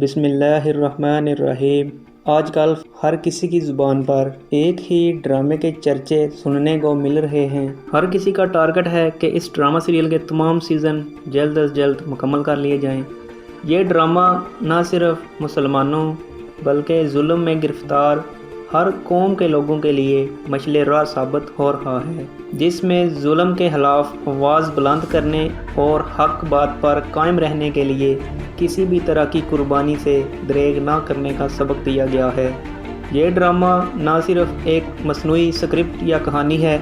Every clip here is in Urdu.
بسم اللہ الرحمن الرحیم۔ آج کل ہر کسی کی زبان پر ایک ہی ڈرامے کے چرچے سننے کو مل رہے ہیں۔ ہر کسی کا ٹارگٹ ہے کہ اس ڈرامہ سیریل کے تمام سیزن جلد از جلد مکمل کر لیے جائیں۔ یہ ڈرامہ نہ صرف مسلمانوں بلکہ ظلم میں گرفتار ہر قوم کے لوگوں کے لیے مشعل راہ ثابت ہو رہا ہے، جس میں ظلم کے خلاف آواز بلند کرنے اور حق بات پر قائم رہنے کے لیے کسی بھی طرح کی قربانی سے دریغ نہ کرنے کا سبق دیا گیا ہے۔ یہ ڈرامہ نہ صرف ایک مصنوعی اسکرپٹ یا کہانی ہے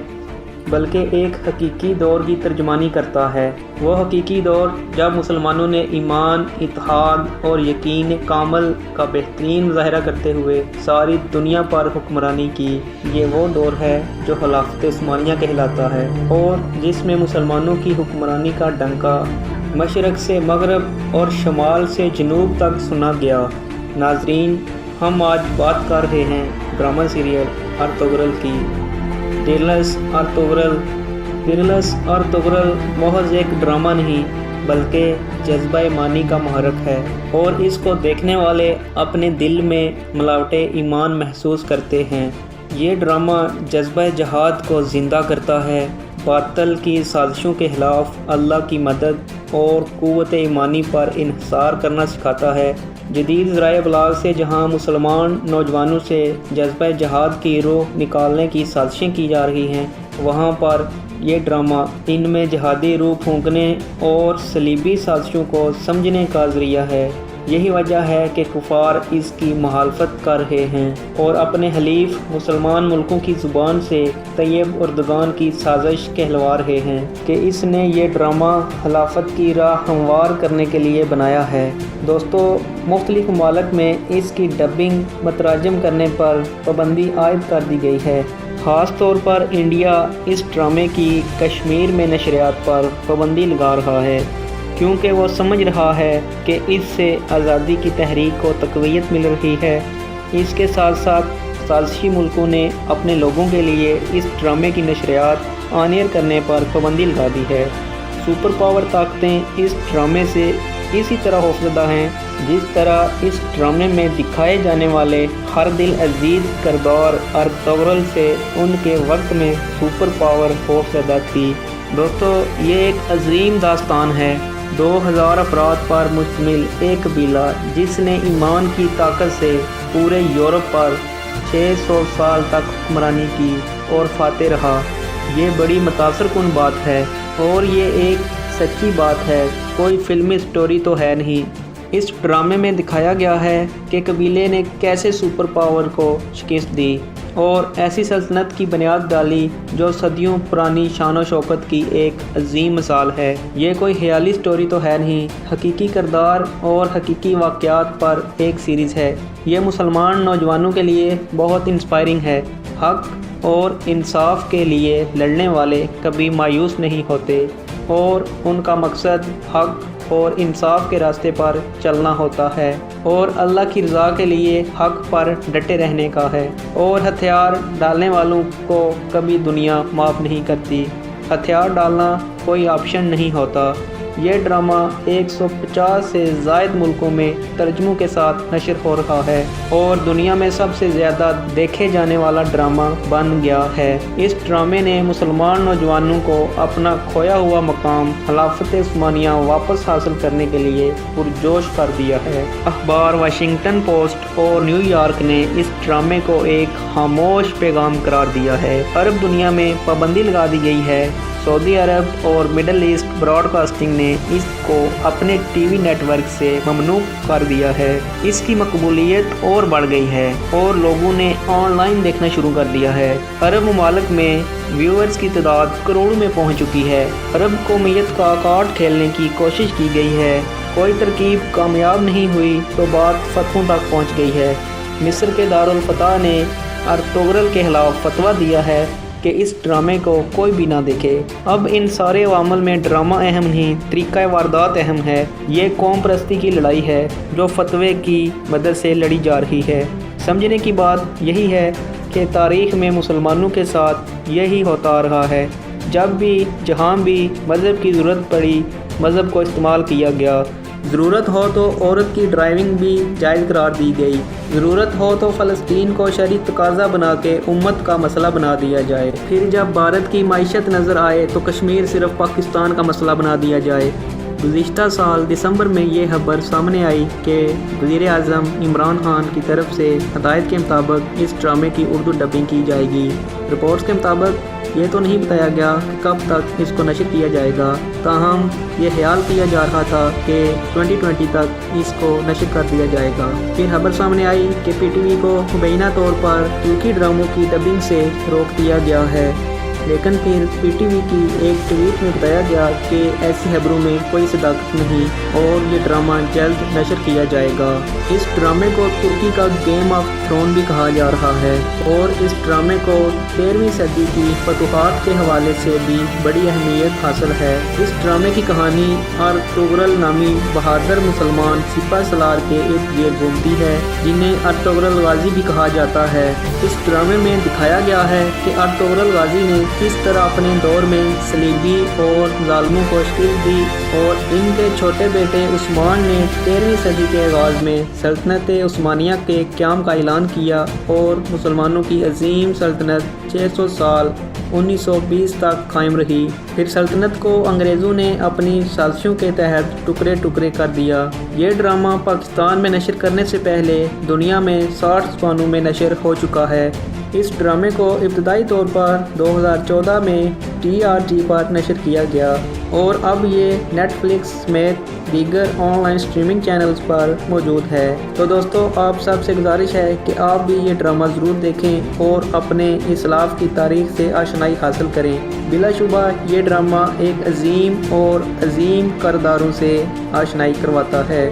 بلکہ ایک حقیقی دور کی ترجمانی کرتا ہے۔ وہ حقیقی دور جب مسلمانوں نے ایمان، اتحاد اور یقین کامل کا بہترین مظاہرہ کرتے ہوئے ساری دنیا پر حکمرانی کی۔ یہ وہ دور ہے جو خلافت عثمانیہ کہلاتا ہے اور جس میں مسلمانوں کی حکمرانی کا ڈنکا مشرق سے مغرب اور شمال سے جنوب تک سنا گیا۔ ناظرین، ہم آج بات کر رہے ہیں ڈرامہ سیریل ارطغرل کی۔ ڈیرلس ارطغرل محض ایک ڈرامہ نہیں بلکہ جذبہ ایمانی کا محرک ہے، اور اس کو دیکھنے والے اپنے دل میں ملاوٹ ایمان محسوس کرتے ہیں۔ یہ ڈرامہ جذبہ جہاد کو زندہ کرتا ہے، باطل کی سازشوں کے خلاف اللہ کی مدد اور قوت ایمانی پر انحصار کرنا سکھاتا ہے۔ جدید ذرائع ابلاغ سے جہاں مسلمان نوجوانوں سے جذبہ جہاد کی روح نکالنے کی سازشیں کی جا رہی ہیں، وہاں پر یہ ڈرامہ ان میں جہادی روح پھونکنے اور صلیبی سازشوں کو سمجھنے کا ذریعہ ہے۔ یہی وجہ ہے کہ کفار اس کی مخالفت کر رہے ہیں اور اپنے حلیف مسلمان ملکوں کی زبان سے طیب اردگان کی سازش کہلوا رہے ہیں کہ اس نے یہ ڈرامہ خلافت کی راہ ہموار کرنے کے لیے بنایا ہے۔ دوستو، مختلف ممالک میں اس کی ڈبنگ مترجم کرنے پر پابندی عائد کر دی گئی ہے۔ خاص طور پر انڈیا اس ڈرامے کی کشمیر میں نشریات پر پابندی لگا رہا ہے، کیونکہ وہ سمجھ رہا ہے کہ اس سے آزادی کی تحریک کو تقویت مل رہی ہے۔ اس کے ساتھ ساتھ سازشی ملکوں نے اپنے لوگوں کے لیے اس ڈرامے کی نشریات آن ایئر کرنے پر پابندی لگا دی ہے۔ سپر پاور طاقتیں اس ڈرامے سے اسی طرح خوفزدہ ہیں جس طرح اس ڈرامے میں دکھائے جانے والے ہر دل عزیز کردار ارطغرل سے ان کے وقت میں سپر پاور خوفزدہ تھی۔ دوستو، یہ ایک عظیم داستان ہے۔ 2000 افراد پر مشتمل ایک قبیلہ جس نے ایمان کی طاقت سے پورے یورپ پر 600 سال تک حکمرانی کی اور فاتح رہا۔ یہ بڑی متاثر کن بات ہے اور یہ ایک سچی بات ہے، کوئی فلمی سٹوری تو ہے نہیں۔ اس ڈرامے میں دکھایا گیا ہے کہ قبیلے نے کیسے سپر پاور کو شکست دی اور ایسی سلطنت کی بنیاد ڈالی جو صدیوں پرانی شان و شوکت کی ایک عظیم مثال ہے۔ یہ کوئی خیالی سٹوری تو ہے نہیں، حقیقی کردار اور حقیقی واقعات پر ایک سیریز ہے۔ یہ مسلمان نوجوانوں کے لیے بہت انسپائرنگ ہے۔ حق اور انصاف کے لیے لڑنے والے کبھی مایوس نہیں ہوتے اور ان کا مقصد حق اور انصاف کے راستے پر چلنا ہوتا ہے اور اللہ کی رضا کے لیے حق پر ڈٹے رہنے کا ہے، اور ہتھیار ڈالنے والوں کو کبھی دنیا معاف نہیں کرتی۔ ہتھیار ڈالنا کوئی آپشن نہیں ہوتا۔ یہ ڈرامہ 150 سے زائد ملکوں میں ترجموں کے ساتھ نشر ہو رہا ہے اور دنیا میں سب سے زیادہ دیکھے جانے والا ڈرامہ بن گیا ہے۔ اس ڈرامے نے مسلمان نوجوانوں کو اپنا کھویا ہوا مقام خلافت عثمانیہ واپس حاصل کرنے کے لیے پرجوش کر دیا ہے۔ اخبار واشنگٹن پوسٹ اور نیو یارک نے اس ڈرامے کو ایک خاموش پیغام قرار دیا ہے۔ عرب دنیا میں پابندی لگا دی گئی ہے۔ سعودی عرب اور مڈل ایسٹ براڈ کاسٹنگ نے اس کو اپنے ٹی وی نیٹ ورک سے ممنوع کر دیا ہے۔ اس کی مقبولیت اور بڑھ گئی ہے اور لوگوں نے آن لائن دیکھنا شروع کر دیا ہے۔ عرب ممالک میں ویورز کی تعداد کروڑوں میں پہنچ چکی ہے۔ عرب قومیت کا کارڈ کھیلنے کی کوشش کی گئی ہے، کوئی ترکیب کامیاب نہیں ہوئی تو بات فتووں تک پہنچ گئی ہے۔ مصر کے دارالفتح نے ارطغرل کے خلاف فتویٰ دیا ہے کہ اس ڈرامے کو کوئی بھی نہ دیکھے۔ اب ان سارے عوامل میں ڈرامہ اہم نہیں، طریقہ واردات اہم ہے۔ یہ قوم پرستی کی لڑائی ہے جو فتوے کی مدد سے لڑی جا رہی ہے۔ سمجھنے کی بات یہی ہے کہ تاریخ میں مسلمانوں کے ساتھ یہی ہوتا رہا ہے۔ جب بھی جہاں بھی مذہب کی ضرورت پڑی، مذہب کو استعمال کیا گیا۔ ضرورت ہو تو عورت کی ڈرائیونگ بھی جائز قرار دی گئی۔ ضرورت ہو تو فلسطین کو شرعی تقاضا بنا کے امت کا مسئلہ بنا دیا جائے۔ پھر جب بھارت کی معیشت نظر آئے تو کشمیر صرف پاکستان کا مسئلہ بنا دیا جائے۔ گزشتہ سال دسمبر میں یہ خبر سامنے آئی کہ وزیر اعظم عمران خان کی طرف سے ہدایت کے مطابق اس ڈرامے کی اردو ڈبنگ کی جائے گی۔ رپورٹس کے مطابق یہ تو نہیں بتایا گیا کہ کب تک اس کو نشر کیا جائے گا، تاہم یہ خیال کیا جا رہا تھا کہ 2020 تک اس کو نشر کر دیا جائے گا۔ پھر خبر سامنے آئی کہ پی ٹی وی کو مبینہ طور پر ترکی ڈراموں کی ڈبنگ سے روک دیا گیا ہے، لیکن پھر پی ٹی وی کی ایک ٹویٹ میں بتایا گیا کہ ایسی خبروں میں کوئی صداقت نہیں اور یہ ڈرامہ جلد نشر کیا جائے گا۔ اس ڈرامے کو ترکی کا گیم آف تھرون بھی کہا جا رہا ہے اور اس ڈرامے کو 13ویں صدی کی فتوحات کے حوالے سے بھی بڑی اہمیت حاصل ہے۔ اس ڈرامے کی کہانی ارطغرل نامی بہادر مسلمان سپہ سالار کے ارد گرد گھومتی ہے، جنہیں ارطغرل غازی بھی کہا جاتا ہے۔ اس ڈرامے میں دکھایا گیا ہے کہ ارطغرل غازی نے کس طرح اپنے دور میں صلیبی اور ظالموں کو شکست دی اور ان کے چھوٹے بیٹے عثمان نے 13ویں صدی کے آغاز میں سلطنت عثمانیہ کے قیام کا اعلان کیا اور مسلمانوں کی عظیم سلطنت 600 سال 1920 تک قائم رہی۔ پھر سلطنت کو انگریزوں نے اپنی سازشوں کے تحت ٹکڑے ٹکڑے کر دیا۔ یہ ڈرامہ پاکستان میں نشر کرنے سے پہلے دنیا میں 60 زبانوں میں نشر ہو چکا ہے۔ اس ڈرامے کو ابتدائی طور پر 2014 میں TRT پر نشر کیا گیا اور اب یہ نیٹ فلکس سمیت دیگر آن لائن اسٹریمنگ چینلز پر موجود ہے۔ تو دوستو، آپ سب سے گزارش ہے کہ آپ بھی یہ ڈرامہ ضرور دیکھیں اور اپنے اسلاف کی تاریخ سے آشنائی حاصل کریں۔ بلا شبہ یہ ڈرامہ ایک عظیم اور عظیم کرداروں سے آشنائی کرواتا ہے۔